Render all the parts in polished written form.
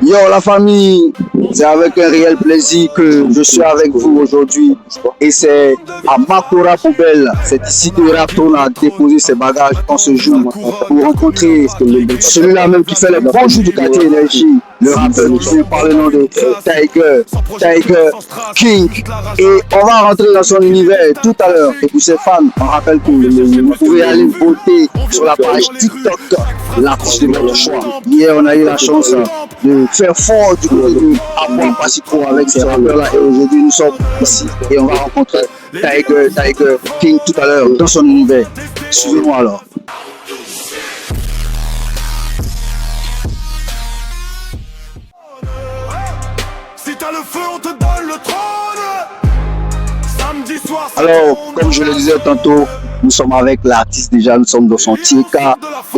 Yo la famille, c'est avec un réel plaisir que je suis avec vous aujourd'hui et c'est à Makora Poubelle, c'est ici que Rapton a déposé ses bagages dans ce jour pour rencontrer celui-là même qui fait les bons jours du quartier énergie, le rappeur qui vient par le nom de Tiger King, et on va rentrer dans son univers tout à l'heure. Et pour ces fans, on rappelle que vous pouvez aller voter sur la page TikTok, l'artiste de votre choix. Hier on a eu la chance de faire fort du côté de Abouan Passico avec ces rappeurs-là et aujourd'hui nous sommes ici et on va rencontrer Tiger King tout à l'heure dans son univers. Suivez-moi alors. Si t'as le feu, on te donne le trône. Samedi soir. Alors, comme je le disais tantôt, nous sommes avec l'artiste déjà, nous sommes dans son TK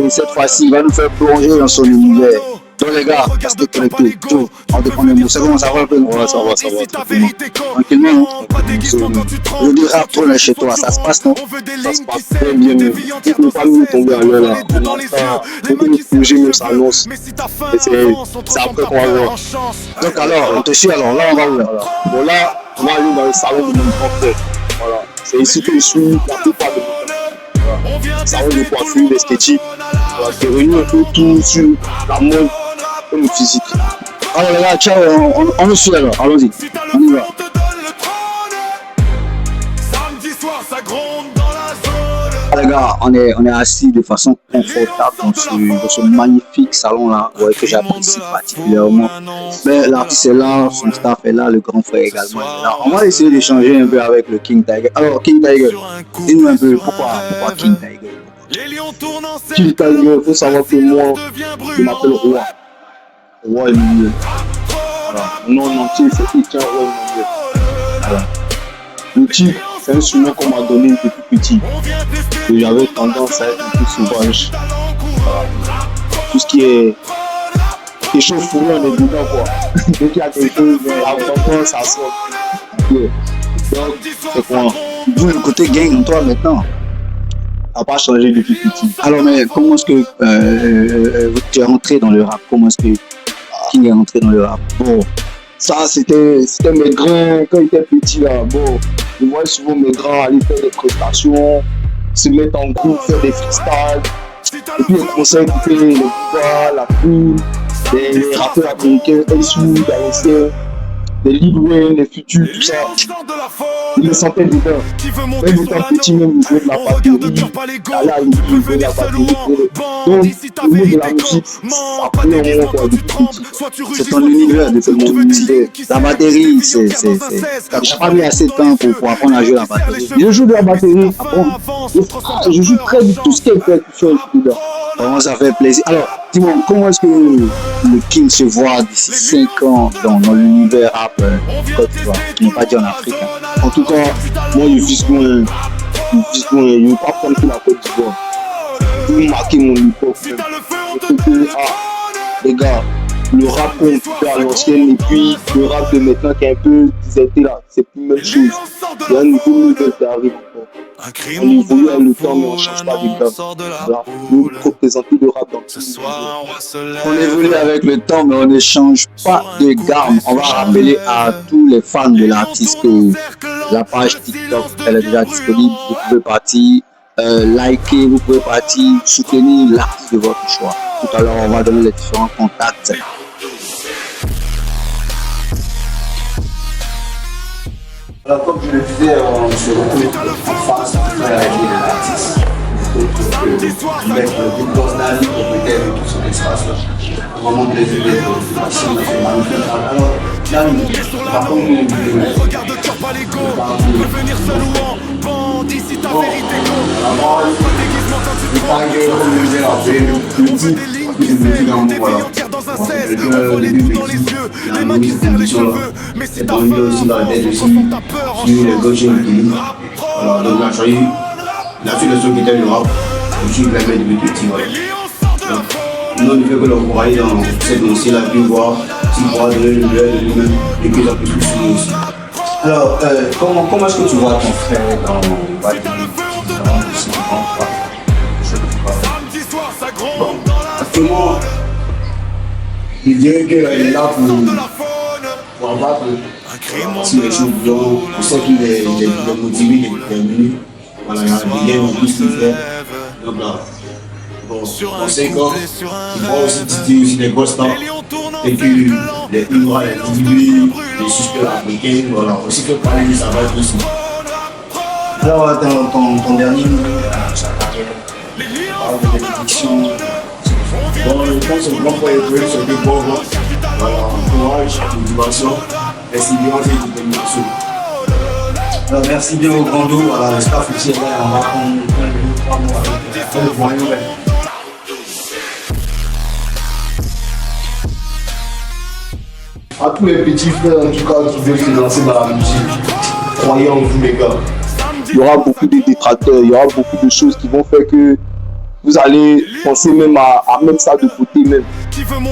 et cette fois-ci, il va nous faire plonger dans son univers. Donc les gars, restez connectés. Tout, on dépend des mots. C'est bon, ça va un peu? Ouais, ça va. Tranquillement, je dis rap trop chez toi, ça se passe, non? Ça se passe très bien. Il ne faut pas nous tomber à l'heure là. Beaucoup de projets nous s'annoncent. Et c'est après qu'on va voir. Donc alors, on te suit alors, là on va où alors? Bon là, on va aller dans le salon de mon grand frère. Voilà. C'est ici que je suis la plupart de mon temps. Salon de coiffure, d'esthétique. Voilà, c'est réuni un peu tout sur la mode et le physique. Alors les gars, ciao, on nous suit alors, allons-y, on y va. Les gars, on est assis de façon confortable dans ce magnifique salon là, ouais, que j'apprécie particulièrement. Mais l'artiste est là, son staff est là, le grand frère également est là. On va essayer d'échanger un peu avec le King Tiger. Alors King Tiger, dis-nous un peu pourquoi King Tiger? King Tiger, il faut savoir que moi, je m'appelle Roi. Roi Emmanuel. Voilà. Mon nom entier, c'est Etienne Roi Emmanuel. Voilà. Le titre, c'est un surnom qu'on m'a donné depuis petit. Et j'avais tendance à être un peu sauvage. Voilà. Tout ce qui est échauffouré, on est dedans quoi. Dès qu'il y a quelque chose, avant ça sort. Okay. Donc, c'est quoi? D'où le côté gang en toi maintenant? Ça n'a pas changé depuis petit. Alors, mais comment est-ce que tu es rentré dans le rap? Comment est-ce que King est rentré dans le rap? Bon, ça c'était mes grands, quand ils étaient petits là. Bon, je voyais souvent mes grands aller faire des prestations, se mettre en groupe, faire des freestyles. Et puis les concerts, écouter les Booba, la Queen, les rappeurs américains, Elsou, Daïsien, les Lil Wayne, les Futurs, tout ça. Il me sentait dedans. Même étant petit, même il jouait de la batterie, aller à l'église, il jouait de la batterie. Donc, le monde de la musique, ça prenait un moment quoi, depuis petit. C'est ton univers, depuis mon univers. La batterie, t'as pas mis assez de temps pour apprendre à jouer la batterie. Je joue de la batterie, je joue très bien tout ce qui est percussion. Vraiment, ça fait plaisir. Alors, dis-moi, comment est-ce que le King se voit d'ici 5 ans dans l'univers rap Côte d'Ivoire, qui n'est pas dit en Afrique? En tout cas, moi je vise loin. Je ne veux pas prendre que la Côte d'Ivoire. Je veux marquer mon époque. Les gars, le rap qu'on fait à l'ancienne et puis le rap de maintenant qui est un peu déserté là, c'est plus la même chose. Il y a un nouveau modèle qui arrive encore. On évolue avec le temps mais on ne change pas de gamme. Voilà, nous représentons le rap dans tout le monde. On évolue avec le temps mais on ne change pas de gamme. On va rappeler à tous les fans de l'artiste que la page TikTok elle est déjà disponible. Vous pouvez partir, liker, vous pouvez partir, soutenir l'artiste de votre choix. Tout à l'heure on va donner les différents contacts. Alors comme je le disais, on se retrouve en face de l'artiste. Le mec du Bosnal, propriétaire de tout son espace là. Vraiment plaisir d'être passé dans ce magnifique. Alors là, par contre, on regarde le cœur pas l'ego. Revenir seul ou en bandit si ta vérité go. Il paraît que comme je disais là, le titre dans un 16, les doutes dans les yeux, les mains qui serrent les cheveux. Mais si t'as faim, aussi dans la tête aussi, sur le coaching game. Alors, donc là, il a fait le son qui était le rap, je suis vraiment depuis petit, voilà. Donc, nous, fait que l'on pourra aller dans cette lancée là, puis voir si on pourra donner le lui-même, et puis ça peut se soutenir aussi. Alors, comment est-ce que tu vois ton frère dans actuellement, Je dirais qu'il est là de la faune. pour abattre Un cri si les choses dont on sent qu'il est motivé, il est déterminé. Voilà, il y a rien en plus qu'il fait. Donc là, bon, on sait qu'il va aussi titiller aussi des grosses temps et que les Ibra, les Dibli, les suspects africains, voilà, aussi que parler de ça va être aussi. Alors, ton dernier mot, ça parle de bénédiction. Bon, je pense que le grand point est c'est que bon, voilà, courage, motivation, résilience et détermination. Alors, merci bien au grand dos, voilà, le staff aussi est là, on va prendre 3 mois avec le moyen. À tous les petits frères en tout cas qui veulent se lancer dans la musique, croyez en vous les gars. Il y aura beaucoup de détracteurs, il y aura beaucoup de choses qui vont faire que vous allez penser même à mettre ça de côté même.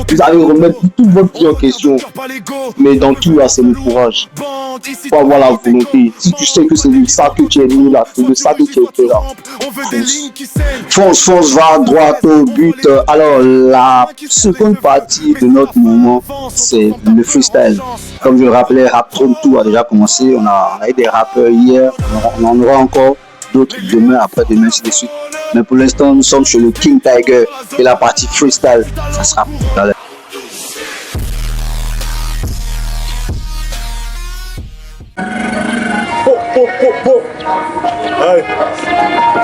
Vous allez remettre toute votre vie en question. Mais dans tout là, c'est le courage. Il faut avoir la volonté. Si tu sais que c'est de ça que tu es né là, c'est de ça que tu es fait là. Fonce, fonce, va droit au but. Alors la seconde partie de notre mouvement, c'est le freestyle. Comme je le rappelais, Rap Trône Tour a déjà commencé. On a eu des rappeurs hier, on en aura encore d'autres demain, après-demain, ainsi de suite. Mais pour l'instant, nous sommes chez le King Tiger et la partie freestyle, ça sera tout à l'heure. Hey,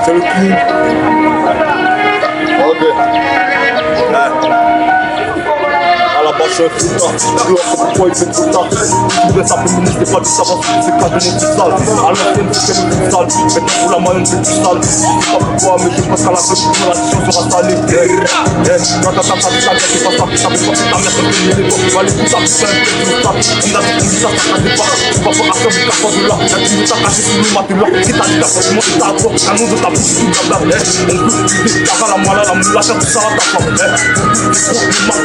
c'est le King. Ok. Hey. À la base, je suis un fruitard. Pourquoi il fait tout ça? Tu voulais s'appeler ministre, c'est pas du savoir, c'est pas de mon petit sale. À l'ancienne, c'est le plus sale. Maintenant, pour la moyenne, c'est plus sale. Je sais pas pourquoi, mais je pense qu'à la fin, la décision sera salée. Quand t'as ta sale, c'est pas ça, ça veut pas que ta mère te fait les doigts. Tu vas aller tout ça, putain, c'est tout ça. On a tout ça, ça n'a pas. Tu vas pas après, mais t'as pas de là. Y'a qui nous t'a caché sous le matelas. Si t'as dit ta faute, moi, c'est ta faute. Un nom de ta bouche, tout blabla. On peut vider, t'as la moelle, la moula, tout ça, ta femme. Tout ça, on les jouera,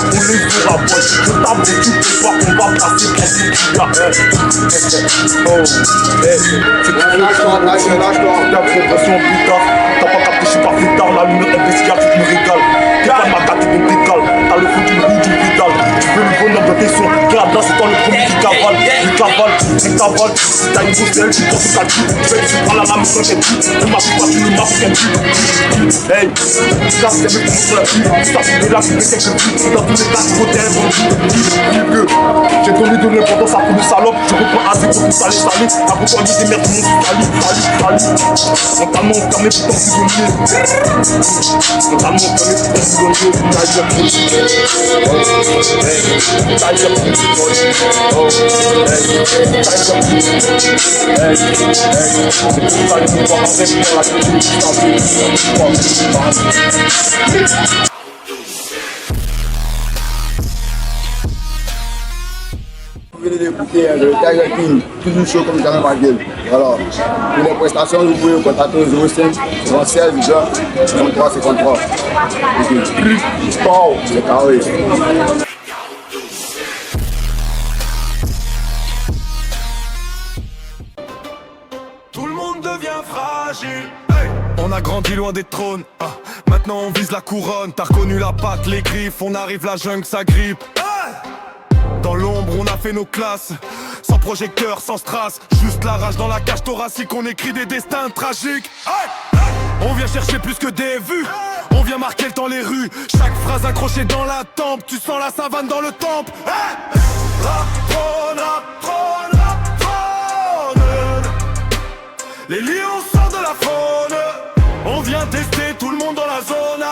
boy. Je tape de toutes les fois qu'on va passer pour tout qu'il y a. Oh, lâche-toi. T'as progression plus tard. T'as pas capté, je suis pas plus tard. La lumière investigative me régale. T'es pas ma carte, tu me décales. T'as le fou du bruit du pédale. Tu veux le bonhomme de tes sons. Que la danse, c'est toi le premier qui cavale. Il cavale, il cavale. Si t'as une bouche, tu penses qu'à tout. Tu prends la lame quand t'es petit. Tu m'as pas, tu ne m'as pas qu'un petit. Hey, ça c'est le coup sur la pluie. Ça c'est là, tu fais quelque chose. Dans tous les cas, tu côté un bon coup. J'ai donné de l'importance à coup de salope. Je reprends assez pour tout saler, saler. À pourquoi on dit des merdes, salut. Mentalement enfermé, putain, prisonnier. Mentalement enfermé, putain, prisonnier. Vous venez d'écouter le Tiger King, toujours chaud comme jamais ma gueule. Voilà. Pour les prestations, vous pouvez contacter au 05 76 53 53. C'est carré. Tout le monde devient fragile. Hey, on a grandi loin des trônes. Maintenant on vise la couronne. T'as reconnu la patte, les griffes. On arrive la jungle, ça grippe. Hey, dans l'ombre, on a fait nos classes. Sans projecteur, sans strass. Juste la rage dans la cage thoracique. On écrit des destins tragiques. Hey, on vient chercher plus que des vues. On vient marquer le temps les rues. Chaque phrase accrochée dans la tempe. Tu sens la savane dans le temple. Hey, rap trône, rap trône, rap trône. Les lions sortent de la faune. On vient tester tout le monde dans la zone.